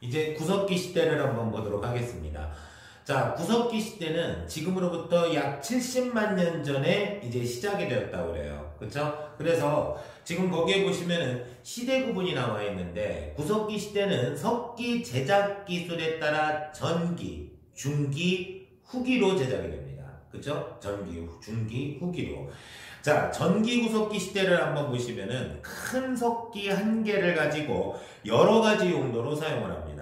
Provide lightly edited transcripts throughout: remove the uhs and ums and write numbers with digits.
이제 구석기 시대를 한번 보도록 하겠습니다. 자, 구석기 시대는 지금으로부터 약 70만 년 전에 이제 시작이 되었다고 그래요. 그쵸? 그래서 지금 거기에 보시면은 시대 구분이 나와 있는데, 구석기 시대는 석기 제작 기술에 따라 전기, 중기, 후기로 제작이 됩니다. 그쵸? 전기, 중기, 후기로. 자, 전기 구석기 시대를 한번 보시면은 큰 석기 한 개를 가지고 여러 가지 용도로 사용을 합니다.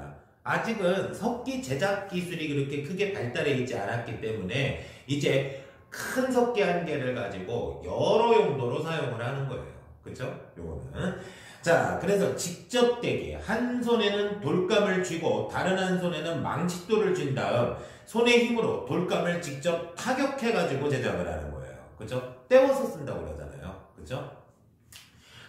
아직은 석기 제작 기술이 그렇게 크게 발달해 있지 않았기 때문에 이제 큰 석기 한 개를 가지고 여러 용도로 사용을 하는 거예요. 그쵸? 요거는. 자, 그래서 직접 대기. 한 손에는 돌감을 쥐고 다른 한 손에는 망치돌을 쥔 다음 손의 힘으로 돌감을 직접 타격해가지고 제작을 하는 거예요. 그쵸? 떼워서 쓴다고 그러잖아요. 그쵸?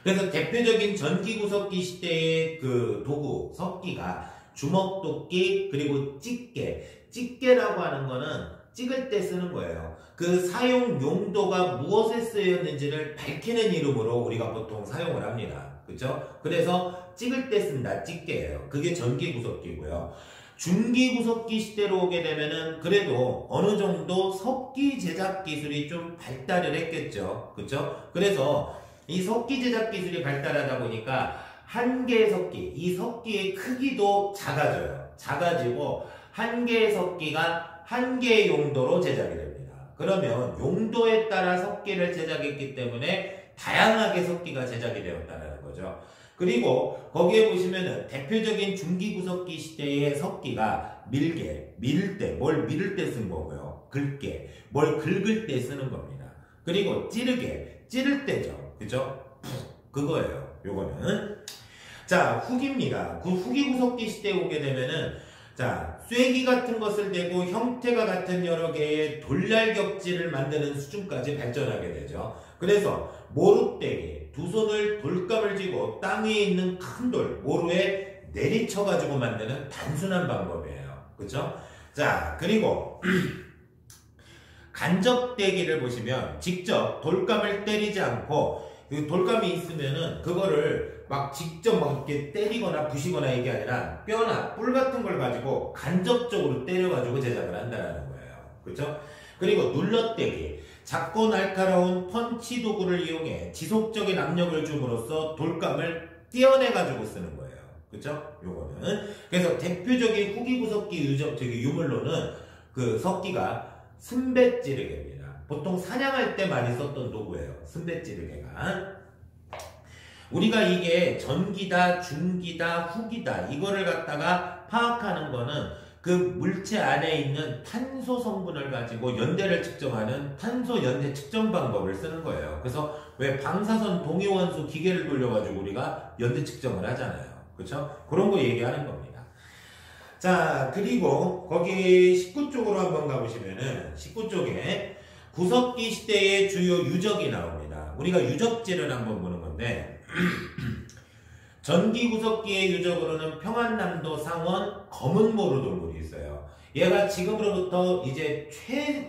그래서 대표적인 전기구석기 시대의 그 도구, 석기가 주먹도끼, 그리고 집게. 집게라고 하는 거는 찍을 때 쓰는 거예요. 그 사용 용도가 무엇에 쓰였는지를 밝히는 이름으로 우리가 보통 사용을 합니다. 그쵸? 그래서 찍을 때 쓴다, 집게예요. 그게 전기구석기고요. 중기구석기 시대로 오게 되면은 그래도 어느 정도 석기 제작 기술이 좀 발달을 했겠죠. 그쵸? 그래서 이 석기 제작 기술이 발달하다 보니까 한 개의 석기, 이 석기의 크기도 작아져요. 작아지고 한 개의 석기가 한 개의 용도로 제작이 됩니다. 그러면 용도에 따라 석기를 제작했기 때문에 다양하게 석기가 제작이 되었다는 거죠. 그리고 거기에 보시면은 대표적인 중기구석기 시대의 석기가 밀개, 밀 때, 뭘 밀을 때 쓴 거고요. 긁게, 뭘 긁을 때 쓰는 겁니다. 그리고 찌르개, 찌를 때죠. 그죠? 그거예요. 요거는. 자, 후기입니다. 그 후기구석기 시대에 오게 되면은, 자, 쐐기 같은 것을 대고 형태가 같은 여러 개의 돌날격지를 만드는 수준까지 발전하게 되죠. 그래서 모루떼기, 두 손을 돌감을 쥐고 땅 위에 있는 큰 돌, 모루에 내리쳐가지고 만드는 단순한 방법이에요. 그쵸? 자, 그리고 간접대기를 보시면 직접 돌감을 때리지 않고, 그 돌감이 있으면은 그거를 막 직접 막 이렇게 때리거나 부시거나 이게 아니라 뼈나 뿔 같은 걸 가지고 간접적으로 때려가지고 제작을 한다는 거예요. 그쵸? 그리고 눌러떼기. 작고 날카로운 펀치 도구를 이용해 지속적인 압력을 줌으로써 돌감을 떼어내가지고 쓰는 거예요. 그쵸? 요거는. 그래서 대표적인 후기구석기 유물로는 그 석기가 순뱃찌르개입니다. 보통 사냥할 때 많이 썼던 도구예요. 순뱃찌르개가. 우리가 이게 전기다, 중기다, 후기다 이거를 갖다가 파악하는 거는 그 물체 안에 있는 탄소 성분을 가지고 연대를 측정하는 탄소 연대 측정 방법을 쓰는 거예요. 그래서 왜 방사선 동위원수 기계를 돌려가지고 우리가 연대 측정을 하잖아요. 그렇죠? 그런 거 얘기하는 겁니다. 자, 그리고 거기 19쪽으로 한번 가보시면은 19쪽에 구석기 시대의 주요 유적이 나옵니다. 우리가 유적지를 한번 보는 건데 전기구석기의 유적으로는 평안남도 상원 검은 모루 돌굴이 있어요. 얘가 지금으로부터 이제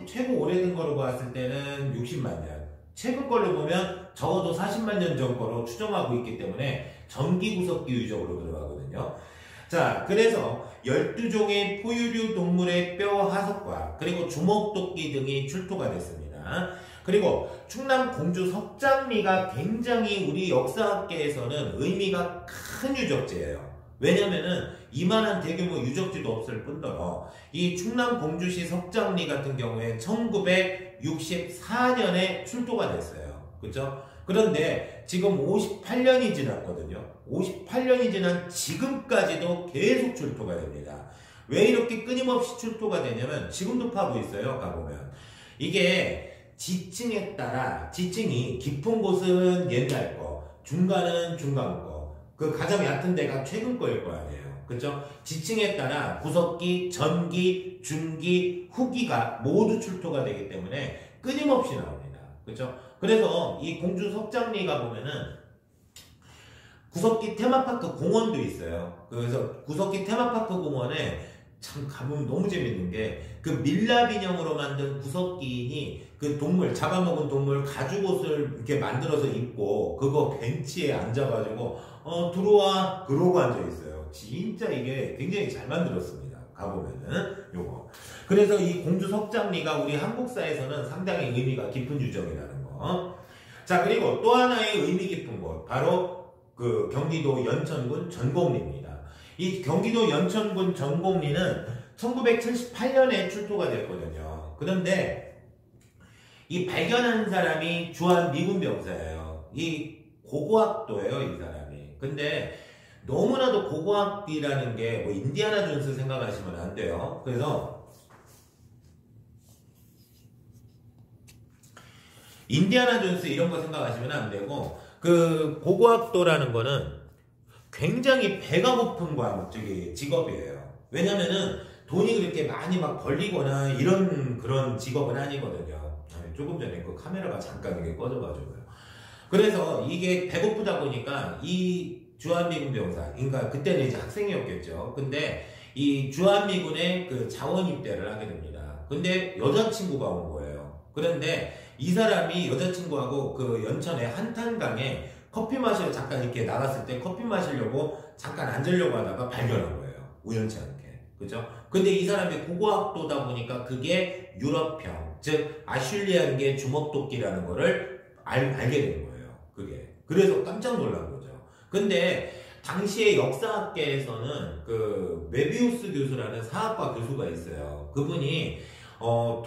최고 오래된 거로 봤을 때는 60만 년. 최근 걸로 보면 적어도 40만 년 전 거로 추정하고 있기 때문에 전기구석기 유적으로 들어가거든요. 자, 그래서 12종의 포유류 동물의 뼈 하석과 그리고 주먹도끼 등이 출토가 됐습니다. 그리고 충남 공주 석장리가 굉장히 우리 역사학계에서는 의미가 큰 유적지예요. 왜냐면은 이만한 대규모 유적지도 없을 뿐더러 이 충남 공주시 석장리 같은 경우에 1964년에 출토가 됐어요. 그죠? 그런데 지금 58년이 지났거든요. 58년이 지난 지금까지도 계속 출토가 됩니다. 왜 이렇게 끊임없이 출토가 되냐면 지금도 파고 있어요. 가보면. 이게 지층에 따라 지층이 깊은 곳은 옛날 거, 중간은 중간 거, 그 가장 얕은 데가 최근 거일 거 아니에요. 그죠? 지층에 따라 구석기, 전기, 중기, 후기가 모두 출토가 되기 때문에 끊임없이 나옵니다. 그죠? 그래서 이 공주 석장리 가보면은 구석기 테마파크 공원도 있어요. 그래서 구석기 테마파크 공원에 참 가보면 너무 재밌는 게 그 밀랍 인형으로 만든 구석기인이 그 동물, 잡아먹은 동물 가죽옷을 이렇게 만들어서 입고 그거 벤치에 앉아가지고 들어와 그러고 앉아있어요. 진짜 이게 굉장히 잘 만들었습니다. 가보면은 요거. 그래서 이 공주 석장리가 우리 한국사에서는 상당히 의미가 깊은 유적이라는 거. 자, 그리고 또 하나의 의미 깊은 곳 바로 그 경기도 연천군 전곡리입니다. 이 경기도 연천군 전곡리는 1978년에 출토가 됐거든요. 그런데 이 발견한 사람이 주한 미군 병사예요. 이 고고학도예요, 이 사람이. 근데 너무나도 고고학이라는 게 뭐 인디아나 존스 생각하시면 안 돼요. 그래서 인디아나 존스 이런 거 생각하시면 안 되고 그 고고학도라는 거는 굉장히 배가 고픈 직업이에요. 왜냐면은 돈이 그렇게 많이 막 벌리거나 이런 그런 직업은 아니거든요. 조금 전에 그 카메라가 잠깐 이게 꺼져가지고요. 그래서 이게 배고프다 보니까 이 주한미군 병사, 그러니까 그때는 이제 학생이었겠죠. 근데 이 주한미군에 그 자원 입대를 하게 됩니다. 근데 여자친구가 온 거예요. 그런데 이 사람이 여자친구하고 그 연천의 한탄강에 커피 마시러 잠깐 이렇게 나갔을 때 커피 마시려고 잠깐 앉으려고 하다가 발견한 거예요. 우연치 않게. 그죠? 근데 이 사람이 고고학도다 보니까 그게 유럽형, 즉 아슐리안계 주먹도끼라는 거를 알게 된 거예요. 그게. 그래서 깜짝 놀란 거죠. 근데 당시에 역사학계에서는 그 메비우스 교수라는 사학과 교수가 있어요. 그분이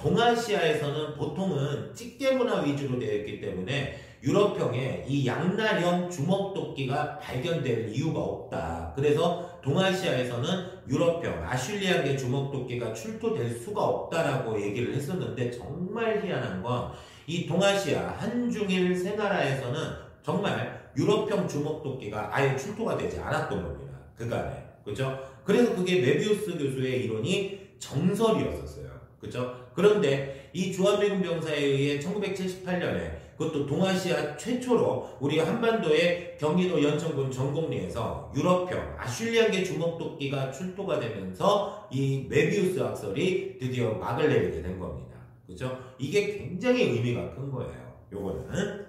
동아시아에서는 보통은 찌개 문화 위주로 되어 있기 때문에 유럽형의 이 양날형 주먹도끼가 발견될 이유가 없다. 그래서 동아시아에서는 유럽형 아슐리안계 주먹도끼가 출토될 수가 없다라고 얘기를 했었는데 정말 희한한 건 이 동아시아 한중일 세 나라에서는 정말 유럽형 주먹도끼가 아예 출토가 되지 않았던 겁니다. 그간에. 그죠? 그래서 그게 메비우스 교수의 이론이 정설이었었어요. 그죠? 그런데 이 주한미군 병사에 의해 1978년에 그것도 동아시아 최초로 우리 한반도의 경기도 연천군 전곡리에서 유럽형 아슐리안계 주먹도끼가 출토가 되면서 이 메비우스 학설이 드디어 막을 내리게 된 겁니다. 그죠? 이게 굉장히 의미가 큰 거예요. 요거는.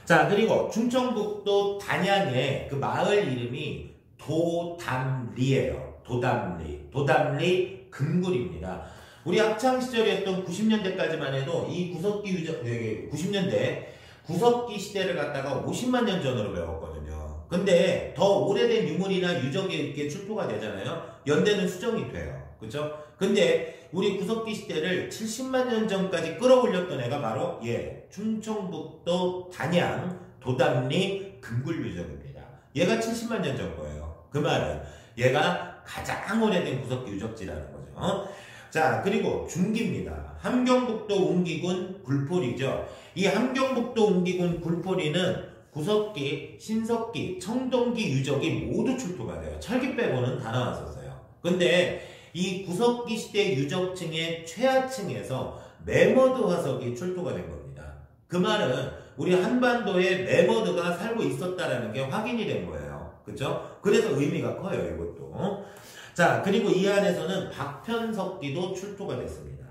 자, 그리고 충청북도 단양의 그 마을 이름이 도담리예요. 도담리 금굴입니다. 우리 학창시절이었던 90년대까지만 해도 이 구석기 유적, 90년대 구석기 시대를 갖다가 50만 년 전으로 배웠거든요. 근데 더 오래된 유물이나 유적이 이렇게 출토가 되잖아요. 연대는 수정이 돼요. 그죠? 근데 우리 구석기 시대를 70만 년 전까지 끌어올렸던 애가 바로 충청북도 단양 도담리 금굴유적입니다. 얘가 70만 년 전 거예요. 그 말은 얘가 가장 오래된 구석기 유적지라는 거죠. 자, 그리고 중기입니다. 함경북도 웅기군 굴포리죠. 이 함경북도 웅기군 굴포리는 구석기, 신석기, 청동기 유적이 모두 출토가 돼요. 철기 빼고는 다 나왔었어요. 근데 이 구석기 시대 유적층의 최하층에서 매머드 화석이 출토가 된 겁니다. 그 말은 우리 한반도에 매머드가 살고 있었다라는 게 확인이 된 거예요. 그죠? 그래서 의미가 커요, 이것도. 자, 그리고 이 안에서는 박편석기도 출토가 됐습니다.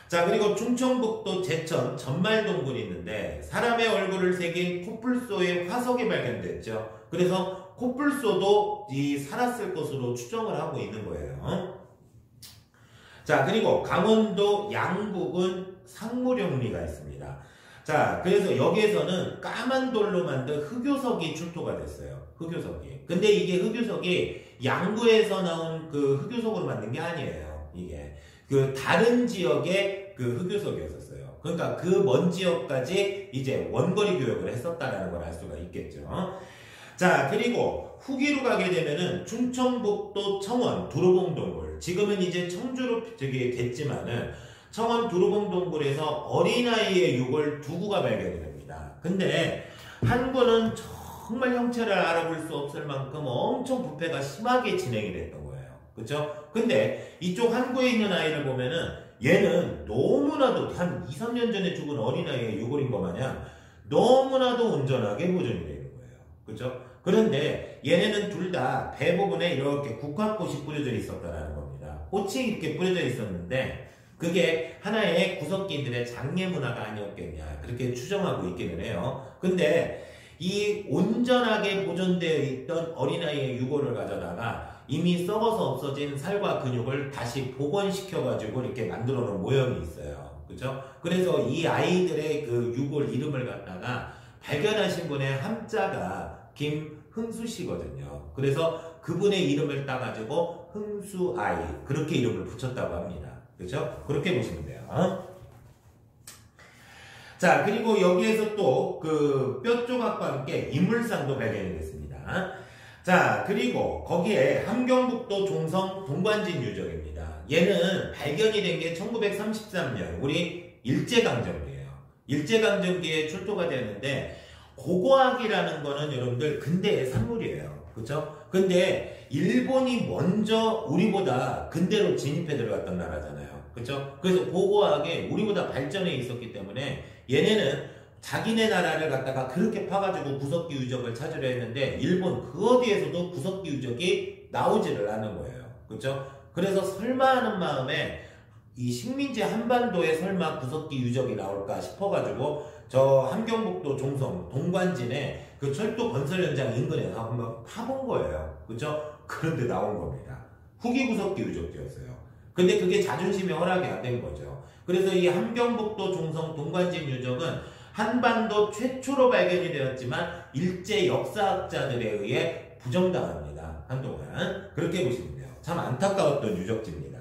자, 그리고 충청북도 제천 전말동굴이 있는데 사람의 얼굴을 새긴 코뿔소의 화석이 발견됐죠. 그래서 코뿔소도 살았을 것으로 추정을 하고 있는 거예요. 자, 그리고 강원도 양북은 상무룡리가 있습니다. 자, 그래서 여기에서는 까만 돌로 만든 흑요석이 출토가 됐어요. 흑요석이. 근데 이게 흑요석이 양구에서 나온 그 흑요석으로 만든 게 아니에요. 이게 그 다른 지역의 그 흑요석이었어요. 그러니까 그 먼 지역까지 이제 원거리 교역을 했었다라는 걸 알 수가 있겠죠. 자, 그리고 후기로 가게 되면은 충청북도 청원 두루봉동굴. 지금은 이제 청주로 됐지만은 청원 두루봉동굴에서 어린아이의 유골 2구가 발견이 됩니다. 근데 한 구는 정말 형체를 알아볼 수 없을 만큼 엄청 부패가 심하게 진행이 됐던 거예요. 그쵸? 근데 이쪽 한 구에 있는 아이를 보면은 얘는 너무나도 한 2, 3년 전에 죽은 어린아이의 유골인 것 마냥 너무나도 온전하게 보존이 되는 거예요. 그쵸? 그런데 얘네는 둘 다 배 부분에 이렇게 국화꽃이 뿌려져 있었다는 겁니다. 꽃이 이렇게 뿌려져 있었는데 그게 하나의 구석기들의 장례 문화가 아니었겠냐 그렇게 추정하고 있기는 해요. 근데 이 온전하게 보존되어 있던 어린아이의 유골을 가져다가 이미 썩어서 없어진 살과 근육을 다시 복원시켜가지고 이렇게 만들어 놓은 모형이 있어요. 그죠? 그래서 이 아이들의 그 유골 이름을 갖다가 발견하신 분의 함자가 김흥수 씨거든요. 그래서 그분의 이름을 따가지고 흥수아이, 그렇게 이름을 붙였다고 합니다. 그죠? 그렇게 보시면 돼요. 자, 그리고 여기에서 또 그 뼈 조각과 함께 인물상도 발견이 됐습니다. 자, 그리고 거기에 함경북도 종성 동관진 유적입니다. 얘는 발견이 된 게 1933년 우리 일제강점기예요. 일제강점기에 출토가 되었는데 고고학이라는 거는 여러분들 근대의 산물이에요. 그렇죠? 근데 일본이 먼저 우리보다 근대로 진입해 들어갔던 나라잖아요. 그렇죠? 그래서 고고학에 우리보다 발전해 있었기 때문에 얘네는 자기네 나라를 갖다가 그렇게 파가지고 구석기 유적을 찾으려 했는데 일본 그 어디에서도 구석기 유적이 나오지를 않은 거예요. 그렇죠? 그래서 설마 하는 마음에 이 식민지 한반도에 설마 구석기 유적이 나올까 싶어가지고 저 함경북도 종성 동관진에 그 철도 건설 현장 인근에 한번 파본 거예요. 그렇죠? 그런데 나온 겁니다. 후기 구석기 유적지였어요. 근데 그게 자존심이 허락이 안 된 거죠. 그래서 이 함경북도 종성 동관진 유적은 한반도 최초로 발견이 되었지만 일제 역사학자들에 의해 부정당합니다. 한동안. 그렇게 보시면 돼요. 참 안타까웠던 유적지입니다.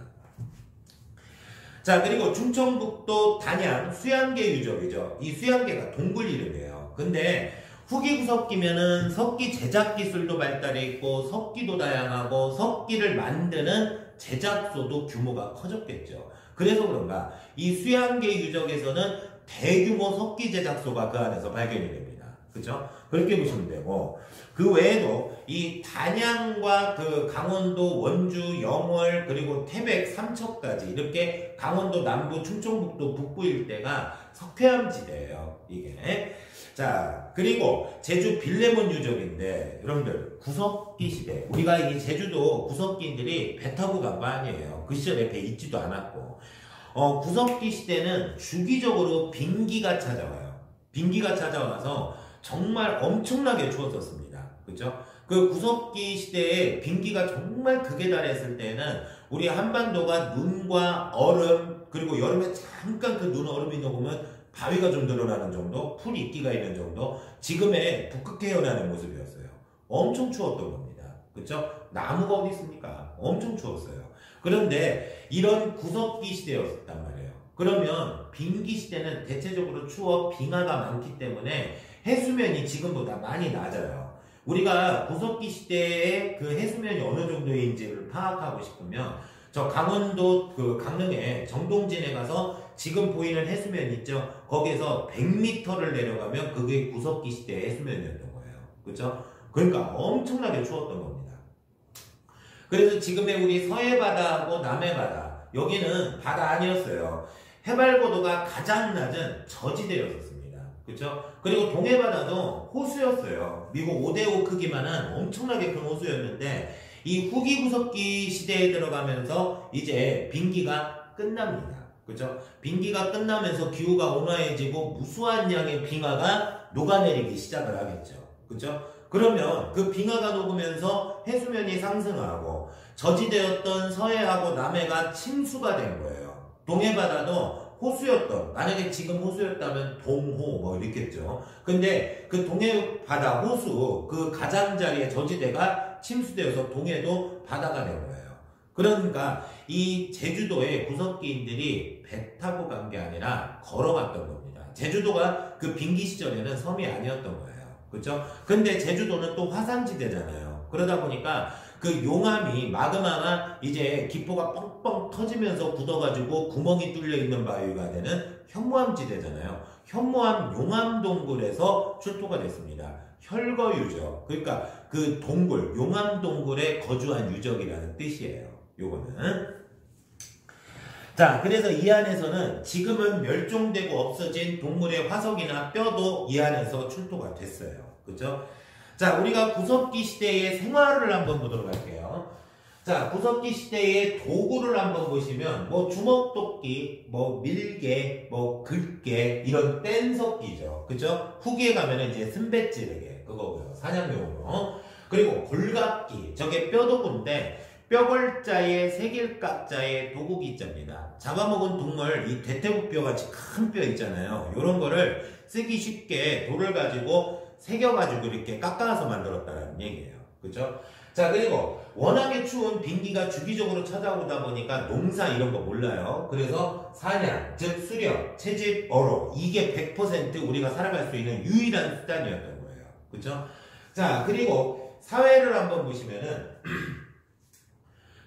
자, 그리고 충청북도 단양 수양계 유적이죠. 이 수양계가 동굴 이름이에요. 근데 후기 구석기면은 석기 제작 기술도 발달해 있고 석기도 다양하고 석기를 만드는 제작소도 규모가 커졌겠죠. 그래서 그런가 이 수양계 유적에서는 대규모 석기 제작소가 그 안에서 발견이 됩니다. 그죠? 그렇게 보시면 되고, 그 외에도 이 단양과 그 강원도, 원주, 영월, 그리고 태백, 삼척까지 이렇게 강원도 남부, 충청북도 북부 일대가 석회암지대예요. 이게. 자, 그리고 제주 빌레몬 유적인데 여러분들 구석기 시대, 우리가 이 제주도 구석기인들이 배 타고 간 거 아니에요. 그 시절에 배 있지도 않았고, 구석기 시대는 주기적으로 빙기가 찾아와요. 빙기가 찾아와서 정말 엄청나게 추웠었습니다. 그죠? 그 구석기 시대에 빙기가 정말 극에 달했을 때는 우리 한반도가 눈과 얼음, 그리고 여름에 잠깐 그 눈 얼음이 녹으면 바위가 좀 늘어나는 정도, 풀 이끼가 있는 정도, 지금의 북극 해연하는 모습이었어요. 엄청 추웠던 겁니다. 그쵸? 나무가 어디 있습니까? 엄청 추웠어요. 그런데 이런 구석기 시대였단 말이에요. 그러면 빙기 시대는 대체적으로 추워 빙하가 많기 때문에 해수면이 지금보다 많이 낮아요. 우리가 구석기 시대의 그 해수면이 어느 정도인지를 파악하고 싶으면 저 강원도 그 강릉에 정동진에 가서 지금 보이는 해수면 있죠? 거기에서 100m를 내려가면 그게 구석기 시대의 해수면이었던 거예요. 그렇죠? 그러니까 엄청나게 추웠던 겁니다. 그래서 지금의 우리 서해바다하고 남해바다, 여기는 바다 아니었어요. 해발고도가 가장 낮은 저지대였었습니다. 그렇죠? 그리고 동해바다도 호수였어요. 미국 5대5 크기만한 엄청나게 큰 호수였는데 이 후기 구석기 시대에 들어가면서 이제 빙기가 끝납니다. 그죠? 빙기가 끝나면서 기후가 온화해지고 무수한 양의 빙하가 녹아내리기 시작을 하겠죠. 그죠? 그러면 그 빙하가 녹으면서 해수면이 상승하고 저지대였던 서해하고 남해가 침수가 된 거예요. 동해바다도 호수였던, 만약에 지금 호수였다면 동호 뭐 이랬겠죠. 근데 그 동해바다 호수 그 가장자리의 저지대가 침수되어서 동해도 바다가 된 거예요. 그러니까 이 제주도의 구석기인들이 배 타고 간 게 아니라 걸어갔던 겁니다. 제주도가 그 빙기 시절에는 섬이 아니었던 거예요. 그렇죠? 근데 제주도는 또 화산지대잖아요. 그러다 보니까 그 용암이 마그마가 이제 기포가 뻥뻥 터지면서 굳어가지고 구멍이 뚫려 있는 바위가 되는 현무암지대잖아요. 현무암 용암동굴에서 출토가 됐습니다. 혈거유적, 그러니까 그 동굴, 용암동굴에 거주한 유적이라는 뜻이에요. 요거는. 자, 그래서 이 안에서는 지금은 멸종되고 없어진 동물의 화석이나 뼈도 이 안에서 출토가 됐어요. 그죠? 자, 우리가 구석기 시대의 생활을 한번 보도록 할게요. 자, 구석기 시대의 도구를 한번 보시면 뭐 주먹도끼, 뭐 밀개, 뭐 긁개 이런 뗀석기죠. 그죠? 후기에 가면은 이제 순배 찌르개 그거고요. 사냥용으로. 그리고 골각기 저게 뼈도구인데 뼈골자에 새길각자에 도구기자입니다. 잡아먹은 동물 이 대퇴부뼈 같이 큰 뼈 있잖아요. 이런 거를 쓰기 쉽게 돌을 가지고 새겨가지고 이렇게 깎아서 만들었다는 얘기예요. 그죠? 자, 그리고 워낙에 추운 빙기가 주기적으로 찾아오다 보니까 농사 이런 거 몰라요. 그래서 사냥, 즉 수렵, 채집, 어로 이게 100% 우리가 살아갈 수 있는 유일한 수단이었던 거예요. 그죠? 자, 그리고 사회를 한번 보시면은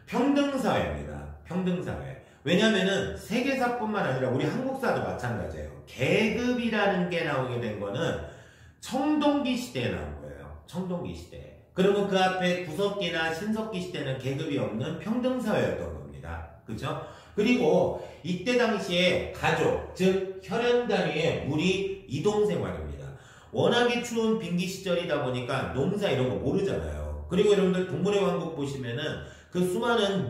평등사회입니다. 평등사회. 왜냐면은 세계사뿐만 아니라 우리 한국사도 마찬가지예요. 계급이라는 게 나오게 된 거는 청동기 시대에 나온 거예요. 청동기 시대. 그러면 그 앞에 구석기나 신석기 시대는 계급이 없는 평등사회였던 겁니다. 그죠? 그리고 이때 당시에 가족, 즉 혈연 단위의 무리 이동생활입니다. 워낙에 추운 빙기 시절이다 보니까 농사 이런 거 모르잖아요. 그리고 여러분들 동물의 왕국 보시면은 그 수많은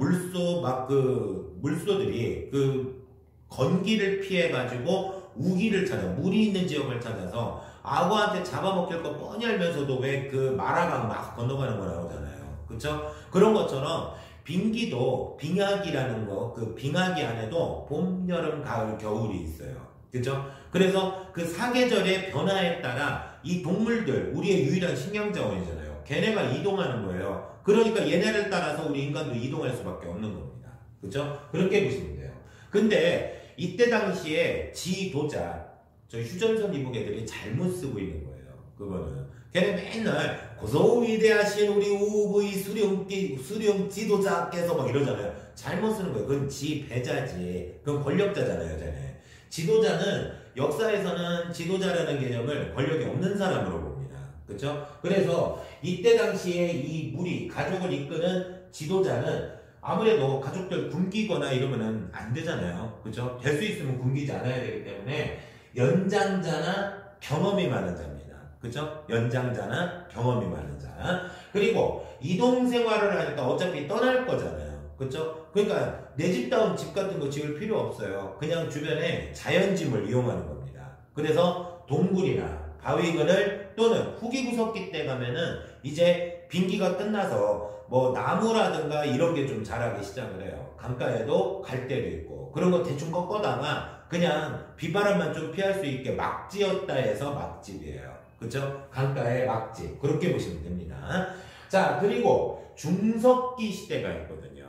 물소들이 그 건기를 피해가지고 우기를 찾아, 물이 있는 지역을 찾아서 악어한테 잡아먹힐 거 뻔히 알면서도 왜 그 마라강 막 건너가는 거 나오잖아요. 그쵸? 그런 것처럼 빙기도 빙하기라는 거, 그 빙하기 안에도 봄, 여름, 가을, 겨울이 있어요. 그죠? 그래서 그 사계절의 변화에 따라 이 동물들, 우리의 유일한 식량자원이잖아요. 걔네가 이동하는 거예요. 그러니까 얘네를 따라서 우리 인간도 이동할 수밖에 없는 겁니다. 그죠? 그렇게 보시면 돼요. 근데 이때 당시에 지도자, 저 휴전선 이북 애들이 잘못 쓰고 있는 거예요. 그거는 걔네 맨날 고소 위대하신 우리 우부의 수령 지도자께서 막 이러잖아요. 잘못 쓰는 거예요. 그건 지배자지. 그건 권력자잖아요. 쟤네. 지도자는 역사에서는 지도자라는 개념을 권력이 없는 사람으로 봅니다. 그렇죠? 그래서 이때 당시에 이 무리 가족을 이끄는 지도자는 아무래도 가족들 굶기거나 이러면은 안 되잖아요. 그렇죠? 될 수 있으면 굶기지 않아야 되기 때문에 연장자나 경험이 많은 자입니다. 그죠? 연장자나 경험이 많은 자. 그리고 이동 생활을 하니까 어차피 떠날 거잖아요. 그죠? 그러니까 내 집다운 집 같은 거 지을 필요 없어요. 그냥 주변에 자연짐을 이용하는 겁니다. 그래서 동굴이나 바위근을 또는 후기 구석기 때 가면은 이제 빙기가 끝나서 뭐 나무라든가 이런 게 좀 자라기 시작을 해요. 강가에도 갈대도 있고 그런 거 대충 꺾어다가 그냥 비바람만 좀 피할 수 있게 막 지었다 해서 막집이에요. 그쵸? 강가의 막집. 그렇게 보시면 됩니다. 자, 그리고 중석기 시대가 있거든요.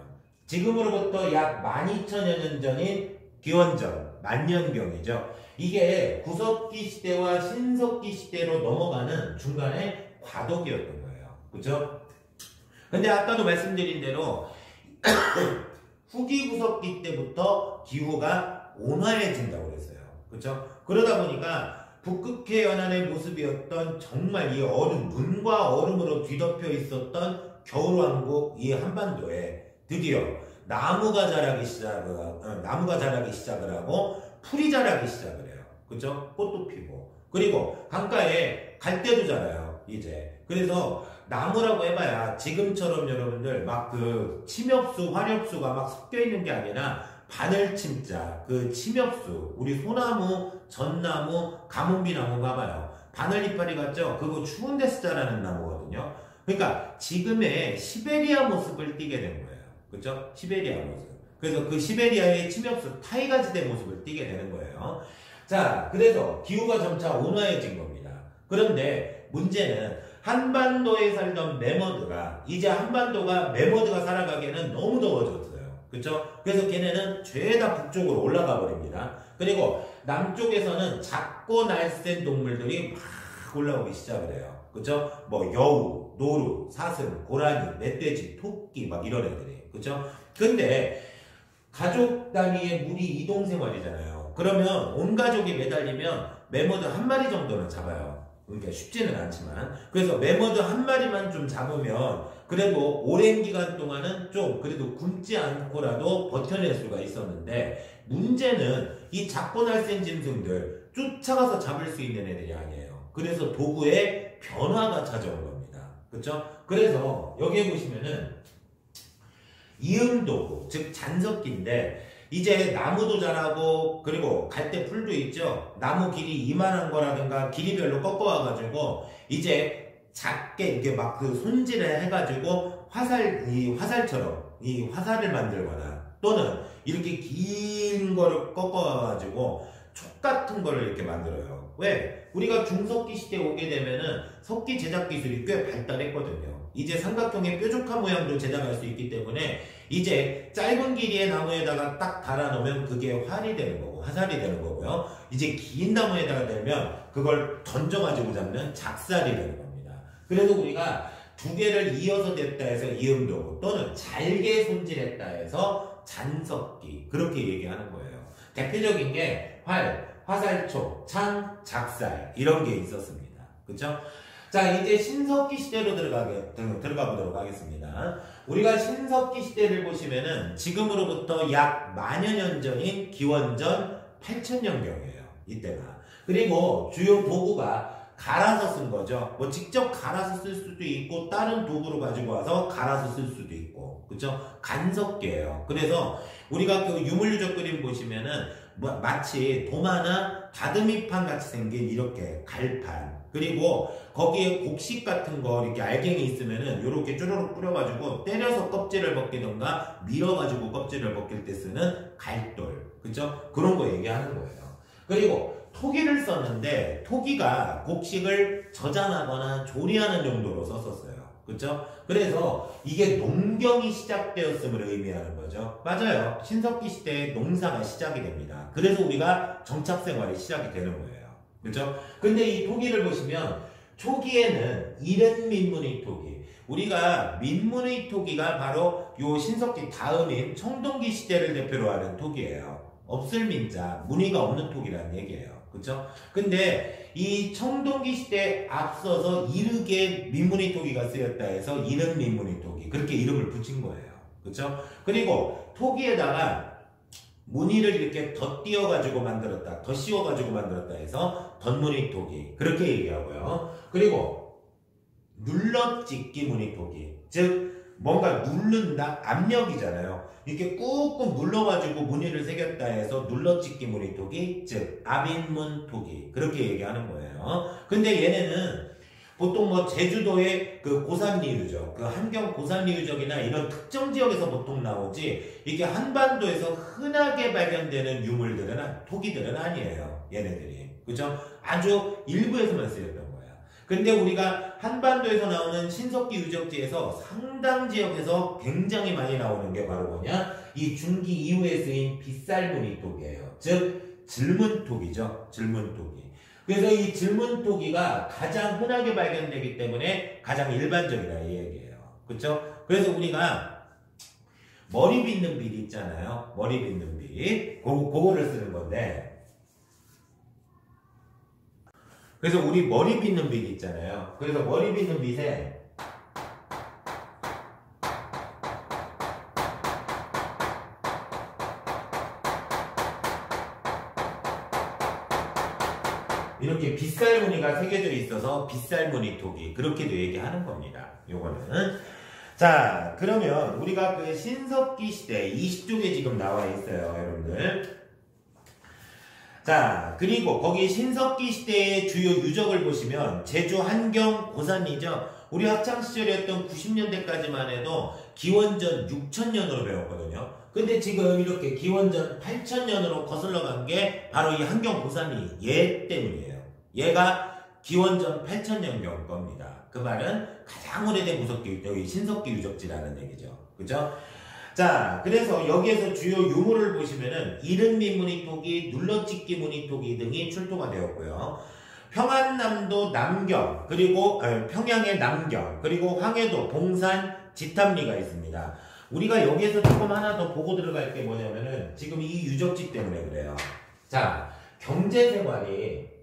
지금으로부터 약 12,000여 년 전인 기원전, 만년경이죠. 이게 구석기 시대와 신석기 시대로 넘어가는 중간에 과도기였던 거예요. 그죠? 근데 아까도 말씀드린 대로 후기 구석기 때부터 기후가 온화해진다고 그랬어요. 그렇죠? 그러다 보니까 북극해 연안의 모습이었던 정말 이 얼음, 눈과 얼음으로 뒤덮여 있었던 겨울왕국 이 한반도에 드디어 나무가 자라기 시작을 하고 풀이 자라기 시작을 해요. 그렇죠? 꽃도 피고 그리고 강가에 갈대도 자라요. 이제 그래서 나무라고 해봐야 지금처럼 여러분들 막 그 침엽수, 화렵수가 막 섞여 있는 게 아니라 바늘침자, 그 침엽수, 우리 소나무, 전나무, 가뭄비나무 봐봐요. 바늘 이파리 같죠? 그거 추운 데서 자라는 나무거든요. 그러니까 지금의 시베리아 모습을 띠게 된 거예요. 그죠? 시베리아 모습. 그래서 그 시베리아의 침엽수, 타이가지대 모습을 띠게 되는 거예요. 자, 그래서 기후가 점차 온화해진 겁니다. 그런데 문제는 한반도에 살던 매머드가 이제 매머드가 살아가기에는 너무 더워졌어요. 그렇죠? 그래서 걔네는 죄다 북쪽으로 올라가 버립니다. 그리고 남쪽에서는 작고 날쌘 동물들이 막 올라오기 시작을 해요. 그렇죠? 뭐 여우, 노루, 사슴, 고라니, 멧돼지, 토끼 막 이런 애들이. 그렇죠? 근데 가족 단위의 무리 이동 생활이잖아요. 그러면 온 가족이 매달리면 매머드 한 마리 정도는 잡아요. 그러니까 쉽지는 않지만 그래서 매머드 한 마리만 좀 잡으면 그래도 오랜 기간 동안은 좀 그래도 굶지 않고라도 버텨낼 수가 있었는데 문제는 이 작고 날쌘 짐승들 쫓아가서 잡을 수 있는 애들이 아니에요. 그래서 도구에 변화가 찾아온 겁니다. 그렇죠? 그래서 여기에 보시면은 이음도구, 즉 잔석기인데 이제 나무도 자라고 그리고 갈대풀도 있죠. 나무 길이 이만한 거라든가 길이별로 꺾어와가지고 이제 작게 이렇게 막 그 손질을 해가지고 화살처럼 이 화살을 만들거나 또는 이렇게 긴 거를 꺾어와가지고 촉 같은 거를 이렇게 만들어요. 왜? 우리가 중석기 시대에 오게 되면은 석기 제작 기술이 꽤 발달했거든요. 이제 삼각형의 뾰족한 모양도 제작할 수 있기 때문에 이제 짧은 길이의 나무에다가 딱 달아놓으면 그게 활이 되는 거고 화살이 되는 거고요. 이제 긴 나무에다가 대면 그걸 던져가지고 잡는 작살이 되는 겁니다. 그래서 우리가 두 개를 이어서 댔다 해서 이음도구 또는 잘게 손질했다 해서 잔석기 그렇게 얘기하는 거예요. 대표적인 게 활, 화살촉, 창, 작살 이런 게 있었습니다. 그쵸? 자, 이제 신석기 시대로 들어가 보도록 하겠습니다. 우리가 신석기 시대를 보시면은 지금으로부터 약 만여 년 전인 기원전 8000년경이에요. 이때가. 그리고 주요 도구가 갈아서 쓴 거죠. 뭐 직접 갈아서 쓸 수도 있고 다른 도구로 가지고 와서 갈아서 쓸 수도 있고. 그쵸? 간석계예요. 그래서 우리가 그 유물유적 그림 보시면은 마치 도마나 다듬이판 같이 생긴 이렇게 갈판 그리고 거기에 곡식 같은 거 이렇게 알갱이 있으면은 요렇게 쪼르륵 뿌려가지고 때려서 껍질을 벗기던가 밀어가지고 껍질을 벗길 때 쓰는 갈돌 그죠? 그런 거 얘기하는 거예요. 그리고 토기를 썼는데 토기가 곡식을 저장하거나 조리하는 용도로 썼었어요. 그렇죠? 그래서 이게 농경이 시작되었음을 의미하는 거죠. 맞아요. 신석기 시대에 농사가 시작이 됩니다. 그래서 우리가 정착생활이 시작이 되는 거예요. 그렇죠? 근데 이 토기를 보시면 초기에는 이른 민문의 토기 우리가 민문의 토기가 바로 요 신석기 다음인 청동기 시대를 대표로 하는 토기예요. 없을 민자, 무늬가 없는 토기라는 얘기예요. 그쵸? 근데 이 청동기 시대에 앞서서 이르게 민문의 토기가 쓰였다 해서 이른 민문의 토기 그렇게 이름을 붙인 거예요. 그쵸? 그리고 토기에다가 무늬를 이렇게 덧띄어가지고 만들었다, 덧씌워가지고 만들었다 해서 덧무늬 토기 그렇게 얘기하고요. 그리고 눌러찍기 무늬 토기 즉 뭔가 누른다 압력이잖아요. 이렇게 꾹꾹 눌러가지고 무늬를 새겼다 해서 눌러찍기 무늬 토기 즉 압인문 토기 그렇게 얘기하는 거예요. 근데 얘네는 보통 뭐 제주도의 그 고산리유적 그 함경 고산리유적이나 이런 특정 지역에서 보통 나오지 이게 한반도에서 흔하게 발견되는 유물들은 토기들은 아니에요. 얘네들이 그죠? 아주 일부에서만 쓰였던 거예요. 근데 우리가 한반도에서 나오는 신석기 유적지에서 상당 지역에서 굉장히 많이 나오는 게 바로 뭐냐? 이 중기 이후에 쓰인 빗살무늬 토기예요. 즉 질문토기죠. 질문토기. 그래서 이 질문토기가 가장 흔하게 발견되기 때문에 가장 일반적이다 이 얘기예요. 그렇죠? 그래서 우리가 머리 빗는 빌 있잖아요. 머리 빗는 빌. 그거를 쓰는 건데 그래서 우리 머리 빗는 빌 있잖아요. 그래서 머리 빗는 빌에 이렇게 빗살무늬가 새겨져 있어서 빗살무늬 토기 그렇게도 얘기하는 겁니다. 요거는 자 그러면 우리가 그 신석기 시대 20쪽에 지금 나와 있어요. 여러분들 자 그리고 거기 신석기 시대의 주요 유적을 보시면 제주 한경 고산리죠. 우리 학창시절이었던 90년대까지만 해도 기원전 6000년으로 배웠거든요. 근데 지금 이렇게 기원전 8000년으로 거슬러 간 게 바로 이 한경 고산리 얘 때문이에요. 얘가 기원전 8000년경 겁니다. 그 말은 가장 오래된 구석기, 여기 신석기 유적지라는 얘기죠. 그죠? 자, 그래서 여기에서 주요 유물을 보시면은 이른 민무늬 토기, 눌러찍기 무늬 토기 등이 출토가 되었고요. 평안남도 남경, 그리고 평양의 남경, 그리고 황해도 봉산 지탐리가 있습니다. 우리가 여기에서 조금 하나 더 보고 들어갈 게 뭐냐면은 지금 이 유적지 때문에 그래요. 자, 경제생활이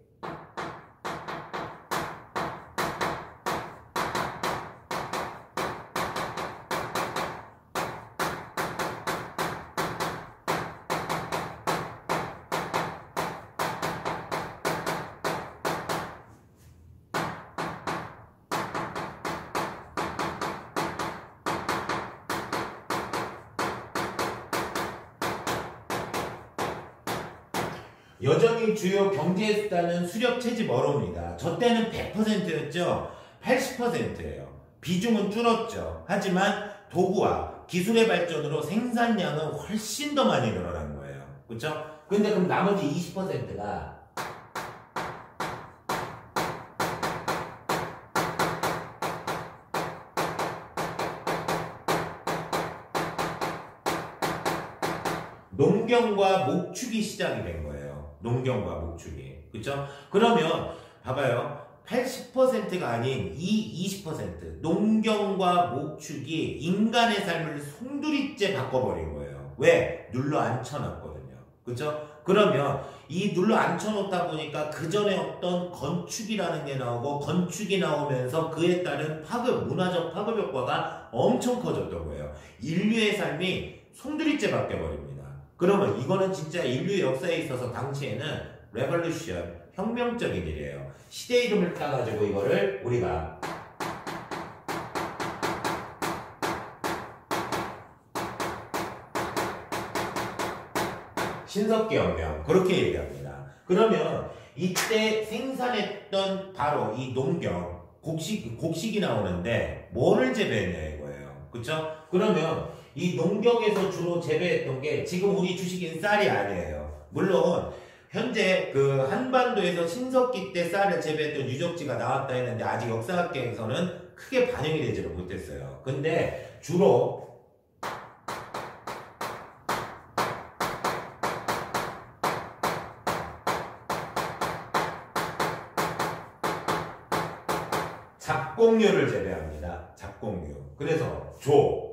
여전히 주요 경제 수단은 수렵 채집 어로입니다. 저 때는 100%였죠. 80%예요. 비중은 줄었죠. 하지만 도구와 기술의 발전으로 생산량은 훨씬 더 많이 늘어난 거예요. 그렇죠? 근데 그럼 나머지 20%가 농경과 목축이 시작이 된 거예요. 농경과 목축이. 그쵸? 그러면, 봐봐요. 80%가 아닌 이 20%. 농경과 목축이 인간의 삶을 송두리째 바꿔버린 거예요. 왜? 눌러 앉혀놨거든요. 그쵸? 그러면 이 눌러 앉혀놓다 보니까 그 전에 어떤 건축이라는 게 나오고 건축이 나오면서 그에 따른 파급, 문화적 파급 효과가 엄청 커졌던 거예요. 인류의 삶이 송두리째 바뀌어버립니다. 그러면 이거는 진짜 인류 역사에 있어서 당시에는 레볼루션, 혁명적인 일이에요. 시대 이름을 따가지고 이거를 우리가 신석기 혁명 그렇게 얘기합니다. 그러면 이때 생산했던 바로 이 농경, 곡식이 나오는데 뭐를 재배했냐 이거예요. 그쵸? 그러면 이 농경에서 주로 재배했던 게 지금 우리 주식인 쌀이 아니에요. 물론 현재 그 한반도에서 신석기 때 쌀을 재배했던 유적지가 나왔다 했는데 아직 역사학계에서는 크게 반영이 되지를 못했어요. 근데 주로 잡곡류를 재배합니다. 잡곡류. 그래서 조,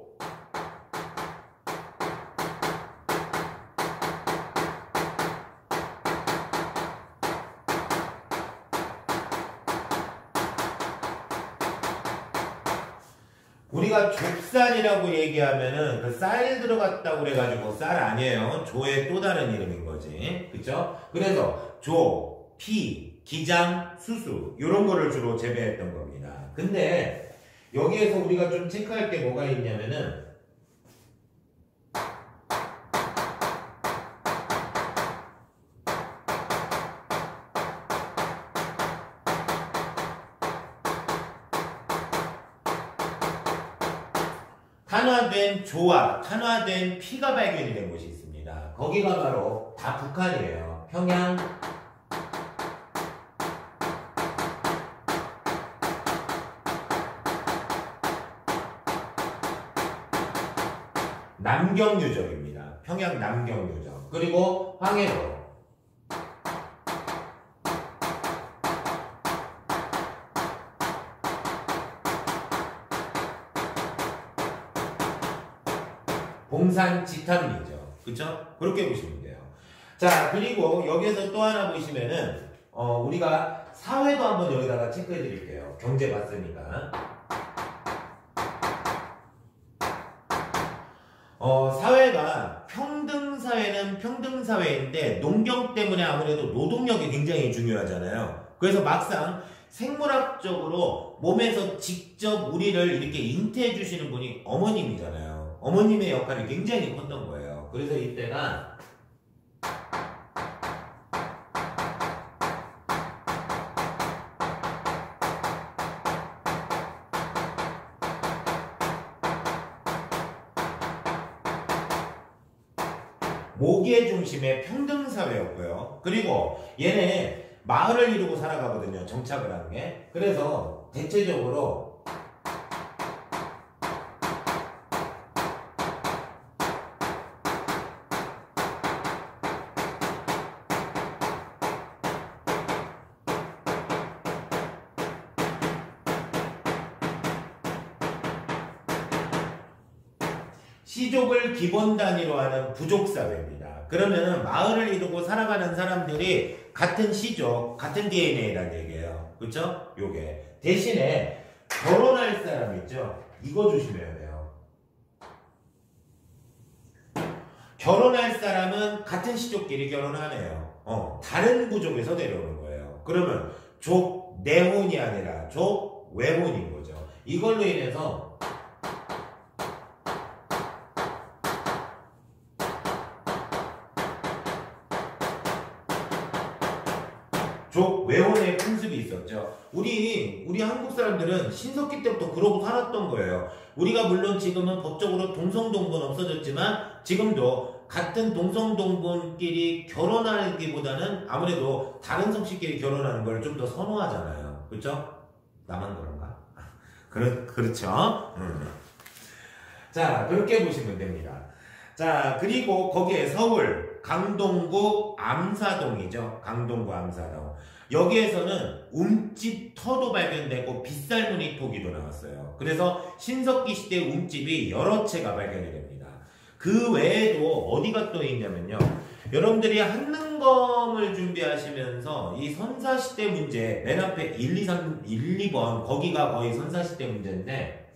우리가 족쌀이라고 얘기하면은 그 쌀 들어갔다고 그래가지고 쌀 아니에요. 조의 또 다른 이름인 거지. 그쵸? 그래서 조, 피, 기장, 수수 이런 거를 주로 재배했던 겁니다. 근데 여기에서 우리가 좀 체크할 게 뭐가 있냐면은 탄화된 조와 탄화된 피가 발견이 된 곳이 있습니다. 거기가 바로 다 북한이에요. 평양, 남경유적입니다. 평양 남경유적. 그리고 황해도. 봉산 지탄리죠. 그쵸? 그렇게 보시면 돼요. 자, 그리고 여기에서 또 하나 보시면은, 우리가 사회도 한번 여기다가 체크해 드릴게요. 경제 봤으니까. 사회가 평등사회는 평등사회인데, 농경 때문에 아무래도 노동력이 굉장히 중요하잖아요. 그래서 막상 생물학적으로 몸에서 직접 우리를 이렇게 인태해 주시는 분이 어머님이잖아요. 어머님의 역할이 굉장히 컸던 거예요. 그래서 이때가 모계 중심의 평등사회였고요. 그리고 얘네 마을을 이루고 살아가거든요. 정착을 하는 게. 그래서 대체적으로 시족을 기본 단위로 하는 부족사회입니다. 그러면 마을을 이루고 살아가는 사람들이 같은 시족, 같은 DNA라는 얘기예요. 그쵸? 요게. 대신에 결혼할 사람 있죠? 이거 조심해야 돼요. 결혼할 사람은 같은 시족끼리 결혼하네요. 다른 부족에서 내려오는 거예요. 그러면 족 내혼이 아니라 족 외혼인 거죠. 이걸로 인해서 족 외혼의 풍습이 있었죠. 우리 한국 사람들은 신석기 때부터 그러고 살았던 거예요. 우리가 물론 지금은 법적으로 동성동본 없어졌지만 지금도 같은 동성동본끼리 결혼하기보다는 아무래도 다른 성씨끼리 결혼하는 걸 좀 더 선호하잖아요. 그렇죠? 나만 그런가? 그렇죠. 자, 그렇게 보시면 됩니다. 자, 그리고 거기에 서울 강동구 암사동이죠. 강동구 암사동. 여기에서는 움집터도 발견되고 빗살무늬 토기도 나왔어요. 그래서 신석기 시대 움집이 여러 채가 발견이 됩니다. 그 외에도 어디가 또 있냐면요. 여러분들이 한능검을 준비하시면서 이 선사시대 문제 맨 앞에 1, 2, 3, 1, 2번 거기가 거의 선사시대 문제인데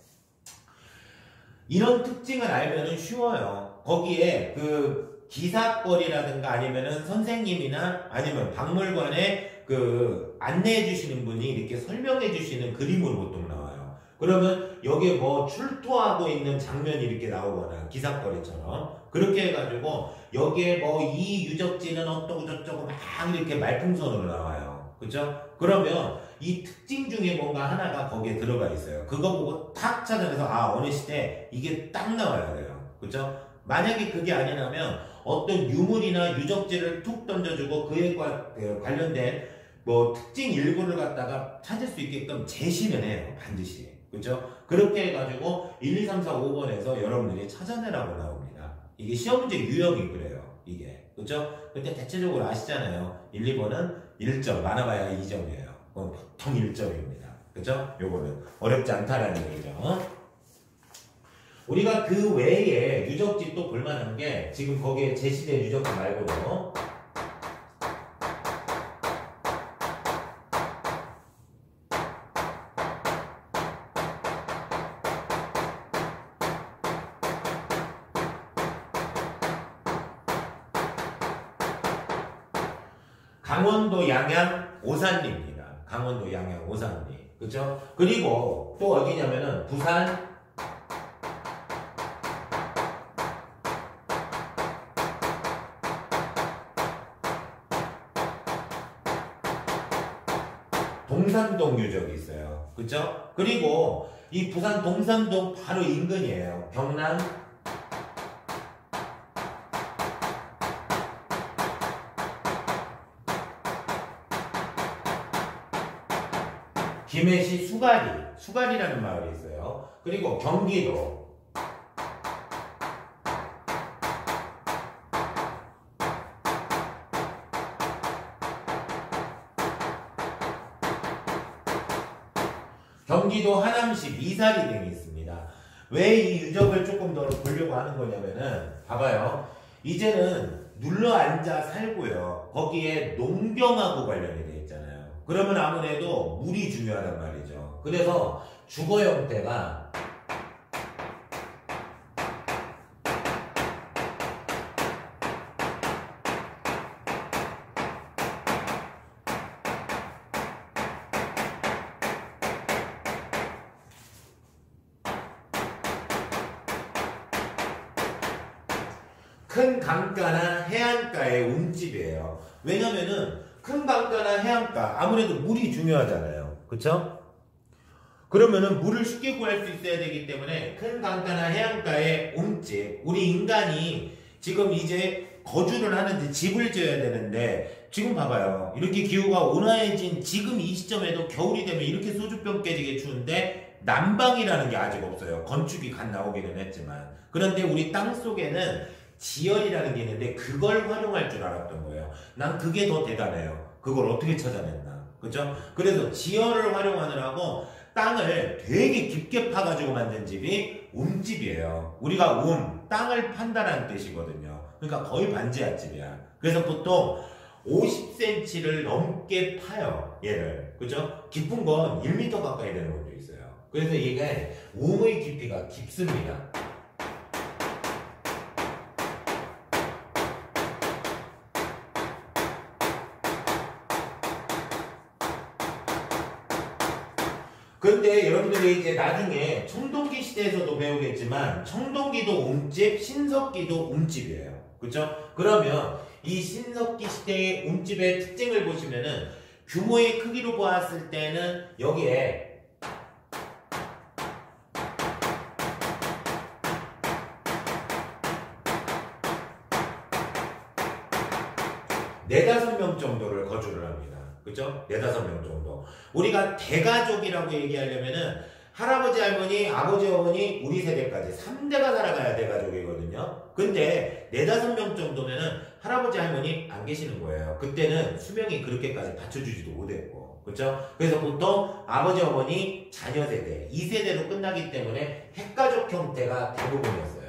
이런 특징을 알면은 쉬워요. 거기에 그 기사거리라든가 아니면은 선생님이나 아니면 박물관에 그 안내해 주시는 분이 이렇게 설명해 주시는 그림으로 보통 나와요. 그러면 여기에 뭐 출토하고 있는 장면이 이렇게 나오거나 기사거리처럼 그렇게 해가지고 여기에 뭐 이 유적지는 어떠고 저쩌고 막 이렇게 말풍선으로 나와요. 그죠? 그러면 이 특징 중에 뭔가 하나가 거기에 들어가 있어요. 그거 보고 탁 찾아내서 아 어느 시대 이게 딱 나와야 돼요. 그죠? 만약에 그게 아니라면 어떤 유물이나 유적지를 툭 던져주고 그에 관련된 뭐 특징 일부를 갖다가 찾을 수 있게끔 제시는 해요. 반드시. 그죠? 그렇게 해가지고 1, 2, 3, 4, 5번에서 여러분들이 찾아내라고 나옵니다. 이게 시험 문제 유형이 그래요. 이게. 그죠? 근데 대체적으로 아시잖아요. 1, 2번은 1점, 많아봐야 2점이에요. 보통 1점입니다. 그죠? 요거는 어렵지 않다라는 얘기죠. 우리가 그 외에 유적지 또 볼만한 게 지금 거기에 제시된 유적지 말고도 강원도 양양 오산리입니다. 강원도 양양 오산리. 그죠? 그리고 또 어디냐면은 부산 동산동 유적이 있어요. 그죠? 그리고 이 부산 동산동 바로 인근이에요. 경남 김해시 수가리라는 마을이 있어요. 그리고 경기도 하남시 미사리 등이 있습니다. 왜 이 유적을 조금 더 보려고 하는 거냐면은 봐봐요. 이제는 눌러 앉아 살고요. 거기에 농경하고 관련이 돼 있잖아요. 그러면 아무래도 물이 중요하단 말이죠. 그래서 주거 형태가 큰 강가나 해안가의 움집이에요. 왜냐면은 큰 강가나 해안가 아무래도 물이 중요하잖아요. 그쵸? 그러면은 물을 쉽게 구할 수 있어야 되기 때문에 큰 강가나 해안가의 움집, 우리 인간이 지금 이제 거주를 하는데 집을 지어야 되는데 지금 봐봐요. 이렇게 기후가 온화해진 지금 이 시점에도 겨울이 되면 이렇게 소주병 깨지게 추운데 난방이라는 게 아직 없어요. 건축이 갓 나오기는 했지만. 그런데 우리 땅 속에는 지열이라는 게 있는데 그걸 활용할 줄 알았던 거예요. 난 그게 더 대단해요. 그걸 어떻게 찾아냈나. 그죠? 그래서 지열을 활용하느라고 땅을 되게 깊게 파가지고 만든 집이 움집이에요. 우리가 땅을 판다라는 뜻이거든요. 그러니까 거의 반지하 집이야. 그래서 보통 50cm를 넘게 파요. 얘를. 그죠? 깊은 건 1m 가까이 되는 것도 있어요. 그래서 이게 움의 깊이가 깊습니다. 근데 여러분들이 이제 나중에 청동기 시대에서도 배우겠지만 청동기도 움집, 신석기도 움집이에요. 그렇죠? 그러면 이 신석기 시대의 움집의 특징을 보시면은 규모의 크기로 보았을 때는 여기에 네다섯 명 정도를 거주를 합니다. 그죠? 네다섯 명 정도. 우리가 대가족이라고 얘기하려면은 할아버지, 할머니, 아버지, 어머니, 우리 세대까지 3대가 살아가야 대가족이거든요. 근데 네다섯 명 정도면은 할아버지, 할머니 안 계시는 거예요. 그때는 수명이 그렇게까지 받쳐주지도 못했고. 그렇죠? 그래서 보통 아버지, 어머니, 자녀 세대, 2세대로 끝나기 때문에 핵가족 형태가 대부분이었어요.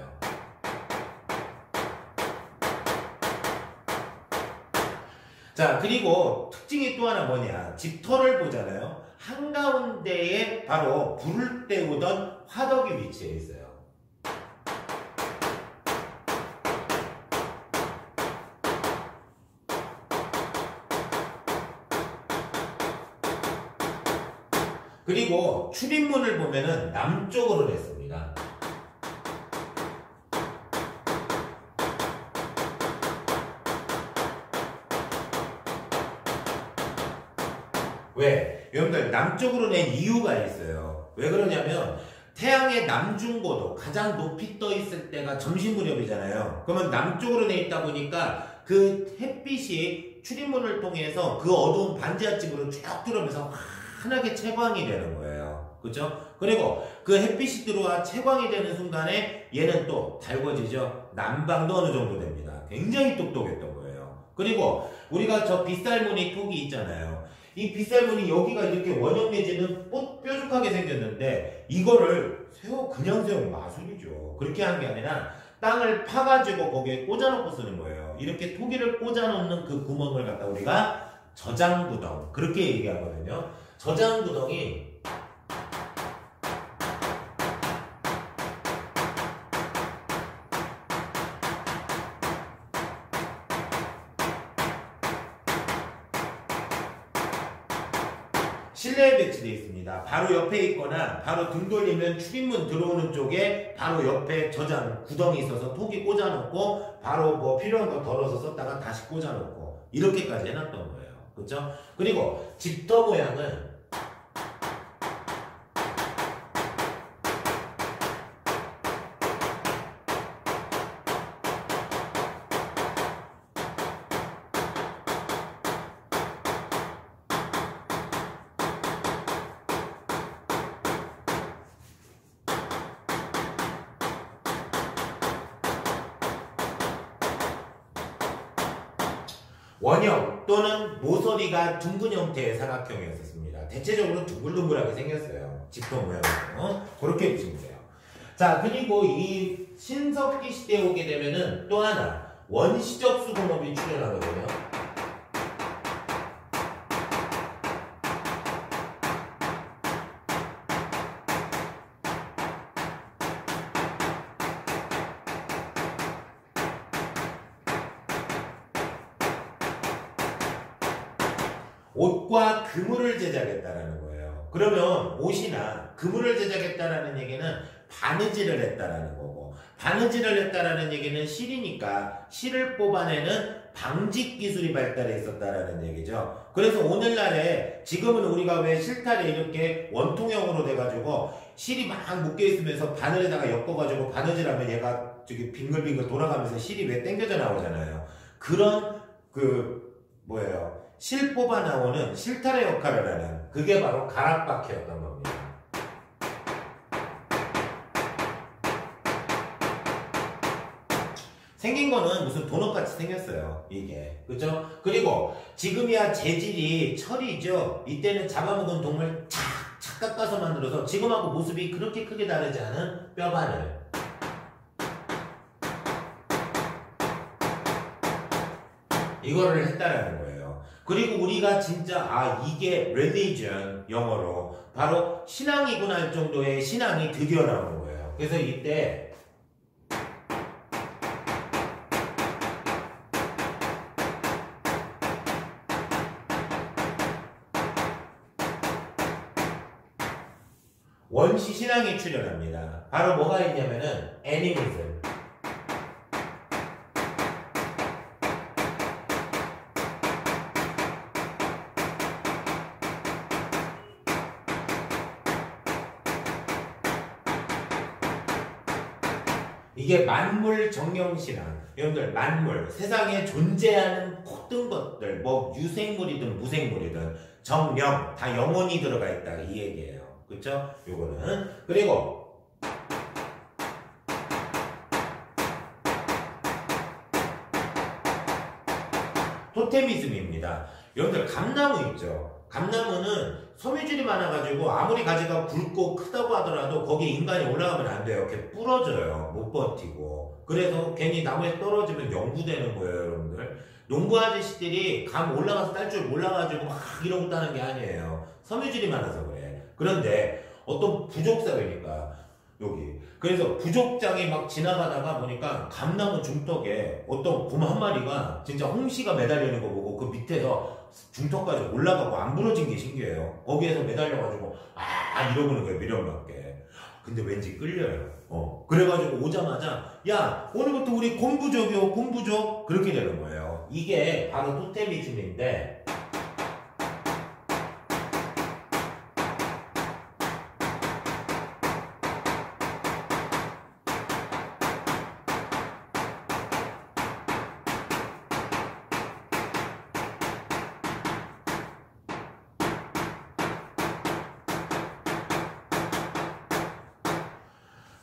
자, 그리고 특징이 또 하나 뭐냐. 집터를 보잖아요. 한가운데에 바로 불을 때우던 화덕이 위치해 있어요. 그리고 출입문을 보면은 남쪽으로 냈습니다. 왜? 여러분들 남쪽으로 낸 이유가 있어요. 왜 그러냐면 태양의 남중고도 가장 높이 떠 있을 때가 점심 무렵이잖아요. 그러면 남쪽으로 내 있다 보니까 그 햇빛이 출입문을 통해서 그 어두운 반지하층으로 쭉 들어오면서 환하게 채광이 되는 거예요. 그렇죠? 그리고 그 햇빛이 들어와 채광이 되는 순간에 얘는 또 달궈지죠. 난방도 어느 정도 됩니다. 굉장히 똑똑했던 거예요. 그리고 우리가 저 빗살무늬 톡이 있잖아요. 이 빗살무늬 여기가 이렇게 원형 내지는 뾰족하게 생겼는데 이거를 그냥 세운 마술이죠. 그렇게 한 게 아니라 땅을 파가지고 거기에 꽂아놓고 쓰는 거예요. 이렇게 토기를 꽂아놓는 그 구멍을 갖다 우리가 저장구덩 그렇게 얘기하거든요. 저장구덩이 실내에 배치되어 있습니다. 바로 옆에 있거나 바로 등 돌리면 출입문 들어오는 쪽에 바로 옆에 저장 구덩이 있어서 톡이 꽂아놓고 바로 뭐 필요한 거 덜어서 썼다가 다시 꽂아놓고 이렇게까지 해놨던 거예요. 그렇죠? 그리고 집터 모양은 원형 또는 모서리가 둥근 형태의 사각형이었습니다. 대체적으로 둥글둥글하게 생겼어요. 집터 모양으로. 그렇게 보시면 돼요. 자, 그리고 이 신석기 시대에 오게 되면은 또 하나 원시적 수공업이 출현하거든요. 옷과 그물을 제작했다라는 거예요. 그러면 옷이나 그물을 제작했다라는 얘기는 바느질을 했다라는 거고, 바느질을 했다라는 얘기는 실이니까 실을 뽑아내는 방직 기술이 발달해 있었다라는 얘기죠. 그래서 오늘날에 지금은 우리가 왜 실타래 이렇게 원통형으로 돼가지고 실이 막 묶여 있으면서 바늘에다가 엮어가지고 바느질하면 얘가 저기 빙글빙글 돌아가면서 실이 왜 당겨져 나오잖아요. 그런 실 뽑아 나오는 실타래 역할을 하는 그게 바로 가락바퀴였던 겁니다. 생긴 거는 무슨 도넛같이 생겼어요. 이게. 그죠? 그리고 지금이야 재질이 철이죠. 이때는 잡아먹은 동물 착 깎아서 만들어서 지금하고 모습이 그렇게 크게 다르지 않은 뼈바늘. 이거를 했다라는 거예요. 그리고 우리가 진짜 이게 religion 영어로 바로 신앙이구나 할 정도의 신앙이 드디어 나오는 거예요. 그래서 이때 원시 신앙이 출현합니다. 바로 뭐가 있냐면은 애니미즘. 이게 만물 정령신앙. 여러분들 만물 세상에 존재하는 모든 것들 뭐 유생물이든 무생물이든 정령 다 영혼이 들어가 있다 이 얘기예요. 그쵸? 요거는 그리고 토테미즘입니다. 여러분들 감나무 있죠? 감나무는 섬유질이 많아가지고 아무리 가지가 굵고 크다고 하더라도 거기에 인간이 올라가면 안 돼요. 이렇게 부러져요. 못 버티고. 그래서 괜히 나무에 떨어지면 영구되는 거예요, 여러분들. 농부 아저씨들이 감 올라가서 딸 줄 몰라가지고 막 이러고 따는 게 아니에요. 섬유질이 많아서 그래. 그런데 어떤 부족사회니까 여기. 그래서 부족장이 막 지나가다가 보니까 감나무 중턱에 어떤 곰 한 마리가 진짜 홍시가 매달려 있는 거 보고 그 밑에서 중턱까지 올라가고 안 부러진 게 신기해요. 거기에서 매달려가지고 이러고는 거예요. 미련받게. 근데 왠지 끌려요. 그래가지고 오자마자 야 오늘부터 우리 곰부족이요 곰부족 그렇게 되는 거예요. 이게 바로 토테미즘인데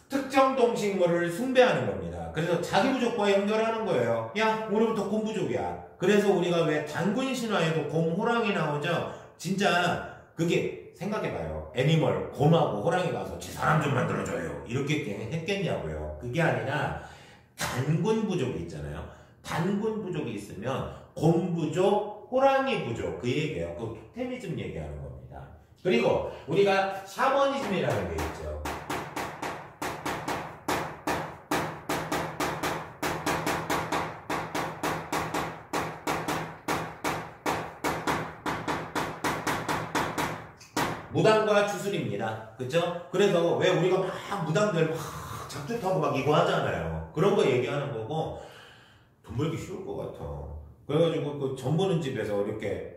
특정 동식물을 숭배하는 겁니다. 그래서 자기 부족과 연결하는 거예요. 야 오늘부터 곰 부족이야. 그래서 우리가 왜 단군 신화에도 곰 호랑이 나오죠. 진짜 그게 생각해봐요. 애니멀 곰하고 호랑이 가서 제 사람 좀 만들어줘요 이렇게 했겠냐고요. 그게 아니라 단군 부족이 있잖아요. 단군 부족이 있으면 곰 부족, 호랑이 부족 그 얘기예요. 그 토테미즘 얘기하는 겁니다. 그리고 우리가 샤머니즘이라는 게 있죠. 무당과 주술입니다. 그쵸? 그래서 왜 우리가 막 무당들 막 작두타고 막 이거 하잖아요. 그런 거 얘기하는 거고 돈 벌기 쉬울 것 같아. 그래가지고 그 전 보는 집에서 이렇게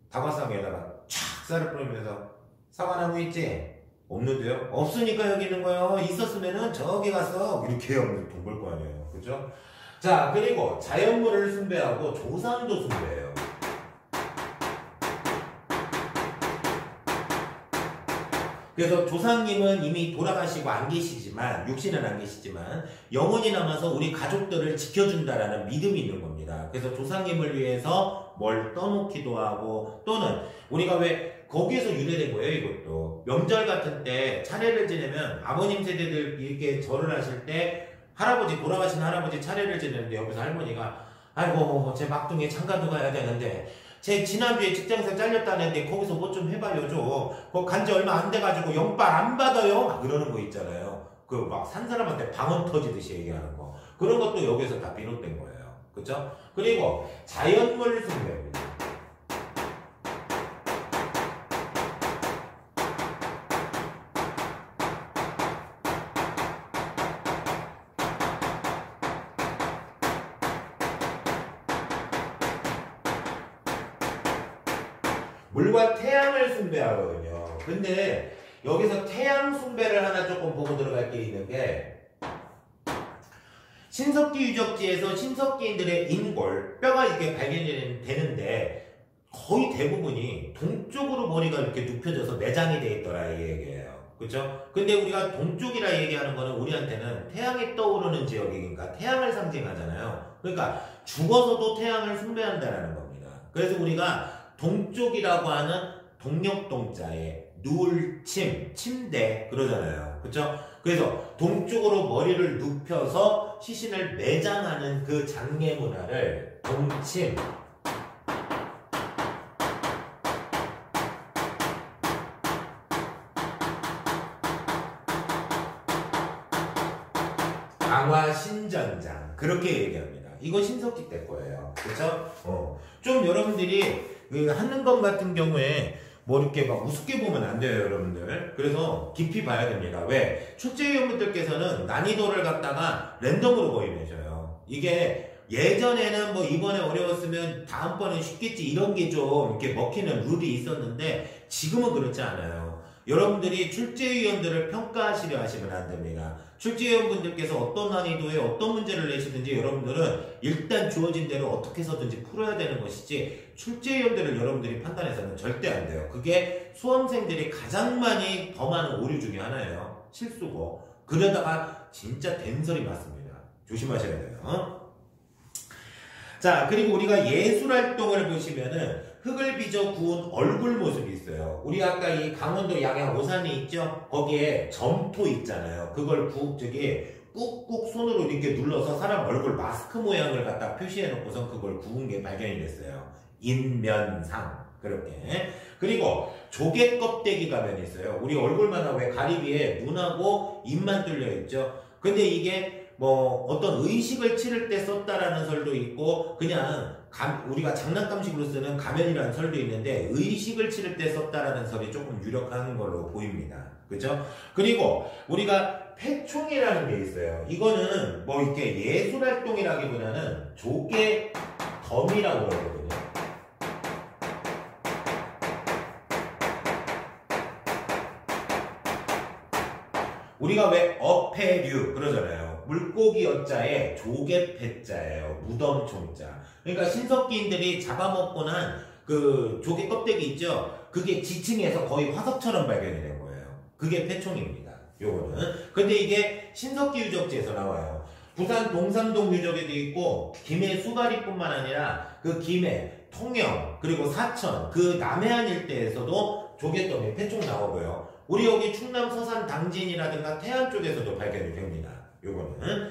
다과상에다가 촥 쌀을 뿌리면서 사과나무 있지? 없는데요? 없으니까 여기 있는 거예요. 있었으면은 저기 가서 이렇게 하면 돈 벌 거 아니에요. 그죠? 자 그리고 자연물을 숭배하고 조상도 숭배해요. 그래서 조상님은 이미 돌아가시고 안 계시지만 육신은 안 계시지만 영혼이 남아서 우리 가족들을 지켜준다라는 믿음이 있는 겁니다. 그래서 조상님을 위해서 뭘 떠놓기도 하고 또는 우리가 왜 거기에서 유래된 거예요. 이것도 명절 같은 때 차례를 지내면 아버님 세대들 이렇게 절을 하실 때 할아버지 돌아가신 할아버지 차례를 지내는데 옆에서 할머니가 아이고 제 막둥이 장가도 가야 되는데 제 지난주에 직장에서 잘렸다는데 거기서 뭐 좀 해봐요 좀. 그거 간지 얼마 안 돼가지고 영빨 안 받아요 막 그러는 거 있잖아요. 그 막 산 사람한테 방언 터지듯이 얘기하는 거 그런 것도 여기서 다 비롯된 거예요. 그쵸? 그리고 자연물 숭배입니다. 물과 태양을 숭배하거든요. 근데 여기서 태양 숭배를 하나 조금 보고 들어갈 게 있는 게 신석기 유적지에서 신석기인들의 인골, 뼈가 이렇게 발견이 되는데 거의 대부분이 동쪽으로 머리가 이렇게 눕혀져서 매장이 돼 있더라 이 얘기예요. 그쵸? 근데 우리가 동쪽이라 얘기하는 거는 우리한테는 태양이 떠오르는 지역이니까 태양을 상징하잖아요. 그러니까 죽어서도 태양을 숭배한다는 겁니다. 그래서 우리가 동쪽이라고 하는 동력동자에 누울 침, 침대 그러잖아요. 그쵸? 그래서 동쪽으로 머리를 눕혀서 시신을 매장하는 그 장례 문화를 동침 강화신전장 그렇게 얘기합니다. 이거 신석기 때 거예요. 그쵸? 좀 여러분들이 하는 것 같은 경우에 뭐 이렇게 막 우습게 보면 안 돼요, 여러분들. 그래서 깊이 봐야 됩니다. 왜? 초재위원분들께서는 난이도를 갖다가 랜덤으로 거의 내셔요. 이게 예전에는 뭐 이번에 어려웠으면 다음번에 쉽겠지 이런 게 좀 이렇게 먹히는 룰이 있었는데 지금은 그렇지 않아요. 여러분들이 출제위원들을 평가하시려 하시면 안 됩니다. 출제위원분들께서 어떤 난이도에 어떤 문제를 내시든지 여러분들은 일단 주어진 대로 어떻게 해서든지 풀어야 되는 것이지 출제위원들을 여러분들이 판단해서는 절대 안 돼요. 그게 수험생들이 가장 많이 범하는 오류 중에 하나예요. 실수고. 그러다가 진짜 된설이 맞습니다. 조심하셔야 돼요. 자, 그리고 우리가 예술활동을 보시면은 흙을 빚어 구운 얼굴 모습이 있어요. 우리 아까 이 강원도 양양 오산이 있죠? 거기에 점토 있잖아요. 그걸 꾹꾹 손으로 이렇게 눌러서 사람 얼굴 마스크 모양을 갖다 표시해 놓고선 그걸 구운 게 발견이 됐어요. 인면상. 그렇게. 그리고 조개 껍데기 가면이 있어요. 우리 얼굴마다 왜 가리비에 눈하고 입만 뚫려 있죠? 근데 이게 뭐 어떤 의식을 치를 때 썼다라는 설도 있고 그냥 우리가 장난감식으로 쓰는 가면이라는 설도 있는데 의식을 치를 때 썼다라는 설이 조금 유력한 걸로 보입니다. 그죠? 그리고 우리가 패총이라는 게 있어요. 이거는 뭐 이렇게 예술활동이라기보다는 조개 덤이라고 그러거든요. 우리가 왜 어패류 그러잖아요. 물고기 어자에 조개 패자예요. 무덤 총자. 그러니까 신석기인들이 잡아먹고 난 그 조개 껍데기 있죠? 그게 지층에서 거의 화석처럼 발견이 된 거예요. 그게 패총입니다. 요거는. 근데 이게 신석기 유적지에서 나와요. 부산 동삼동 유적에도 있고 김해 수가리뿐만 아니라 그 김해, 통영, 그리고 사천, 그 남해안 일대에서도 조개더미 패총 나오고요. 우리 여기 충남 서산 당진이라든가 태안 쪽에서도 발견이 됩니다. 요거는.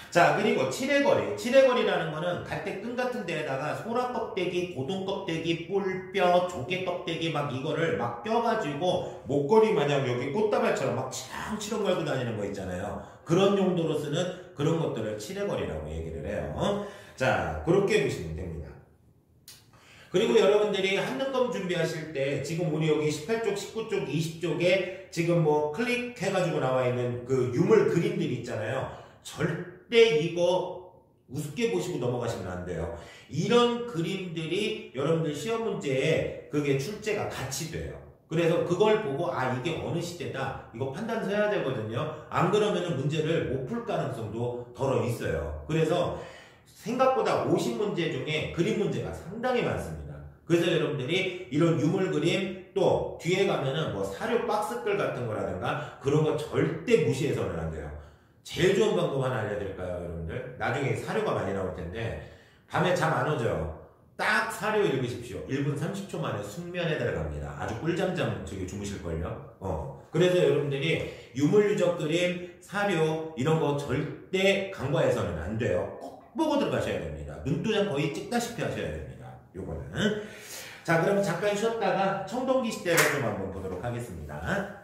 자, 그리고 칠해거리. 칠해거리라는 거는 갈대끈 같은 데에다가 소라 껍데기, 고동 껍데기, 뿔뼈, 조개 껍데기 막 이거를 막 껴가지고 목걸이 마냥 여기 꽃다발처럼 막 치렁치렁 걸고 다니는 거 있잖아요. 그런 용도로 쓰는 그런 것들을 칠해거리라고 얘기를 해요. 자, 그렇게 보시면 됩니다. 그리고 여러분들이 한능검 준비하실 때 지금 우리 여기 18쪽, 19쪽, 20쪽에 지금 뭐 클릭해가지고 나와 있는 그 유물 그림들이 있잖아요. 절대 이거 우습게 보시고 넘어가시면 안 돼요. 이런 그림들이 여러분들 시험 문제에 그게 출제가 같이 돼요. 그래서 그걸 보고 아 이게 어느 시대다 이거 판단 서야 되거든요. 안 그러면은 문제를 못 풀 가능성도 덜어 있어요. 그래서 생각보다 50문제 중에 그림 문제가 상당히 많습니다. 그래서 여러분들이 이런 유물 그림 또 뒤에 가면은 뭐 사료 박스글 같은 거라든가 그런 거 절대 무시해서는 안 돼요. 제일 좋은 방법 하나 알려드릴까요, 여러분들? 나중에 사료가 많이 나올 텐데 밤에 잠 안 오죠? 딱 사료 읽으십시오. 1분 30초 만에 숙면에 들어갑니다. 아주 꿀잠잠 저기 주무실걸요? 그래서 여러분들이 유물 유적 그림, 사료 이런 거 절대 간과해서는 안 돼요. 꼭 보고 들어가셔야 됩니다. 눈도장 거의 찍다시피 하셔야 됩니다. 요거는. 자, 그럼 잠깐 쉬었다가 청동기 시대를 좀 한번 보도록 하겠습니다.